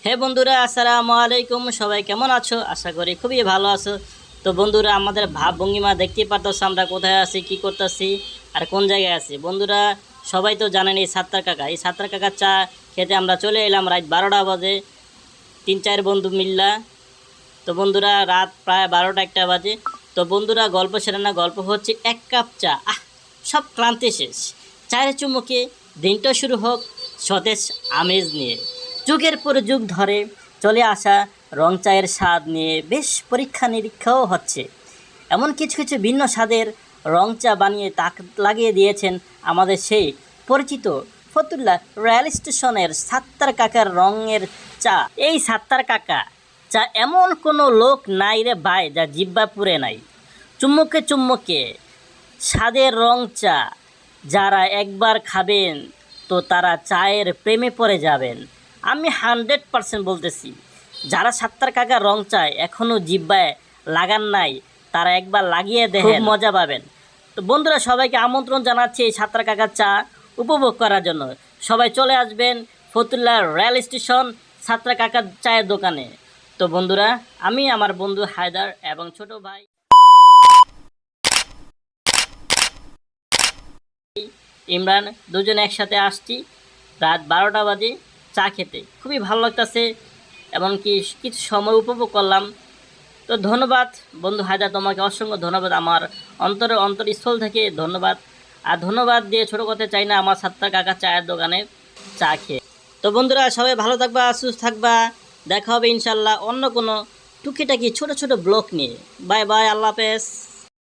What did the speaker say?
হে বন্ধুরা, আসসালামু আলাইকুম। সবাই কেমন আছো? আশা করি খুবই ভালো আছো। তো বন্ধুরা, আমাদের ভাব ভঙ্গিমা দেখতেই পারতেছো আমরা কোথায় আছি, কি করতেছি আর কোন জায়গায় আছি। বন্ধুরা, সবাই তো জানেন এই সাত্তার কাকা, এই সাত্তার কাকার চা খেতে আমরা চলে এলাম রাত 12টা বাজে, 3-4 বন্ধু মিল্লা। তো বন্ধুরা, রাত প্রায় 12টা-1টা বাজে। তো বন্ধুরা, গল্প সেরে না, গল্প হচ্ছে 1 কাপ চা। সব ক্লান্তি শেষ, চায়ের চুমুকে দিনটা শুরু হোক সতেজ আমেজ নিয়ে। যুগের পর যুগ ধরে চলে আসা রং চায়ের স্বাদ নিয়ে বেশ পরীক্ষা নিরীক্ষাও হচ্ছে। এমন কিছু কিছু ভিন্ন স্বাদের রং চা বানিয়ে তাক লাগিয়ে দিয়েছেন আমাদের সেই পরিচিত ফতুল্লা রেল স্টেশনের সাত্তার কাকার রঙের চা। এই সাত্তার কাকা চা এমন কোনো লোক নাই রে ভাই, যা জিব্বা পুরে নাই। চুম্বকে চুম্বকে স্বাদের রং চা যারা একবার খাবেন তো তারা চায়ের প্রেমে পড়ে যাবেন। আমি 100% বলতেছি, যারা সাত্তার কাকার রং চায় এখনও জিব্বায় লাগান নাই, তারা একবার লাগিয়ে দেখেন, খুব মজা পাবেন। তো বন্ধুরা, সবাইকে আমন্ত্রণ জানাচ্ছি এই সাত্তার কাকার চা উপভোগ করার জন্য। সবাই চলে আসবেন ফতুল্লা রেল স্টেশন সাত্তার কাকার চায়ের দোকানে। তো বন্ধুরা, আমি, আমার বন্ধু হায়দার এবং ছোট ভাই ইমরান দুজনে একসাথে আসছি রাত 12টা বাজে চা খেতে। খুবই ভালো লাগতেছে, এমনকি কিছু সময় উপভোগ করলাম। তো ধন্যবাদ বন্ধু হায়দার, তোমাকে অসংখ্য ধন্যবাদ, আমার অন্তরস্থল থেকে ধন্যবাদ। আর ধন্যবাদ দিয়ে ছোটো করতে চাই না আমার সাত্তার কাকার চায়ের দোকানে চা খেয়ে। তো বন্ধুরা, সবাই ভালো থাকবা, সুস্থ থাকবা। দেখা হবে ইনশাল্লাহ অন্য কোনো টুকিটাকি ছোটো ছোটো ব্লগ নিয়ে। বাই বাই, আল্লাহ হাফেজ।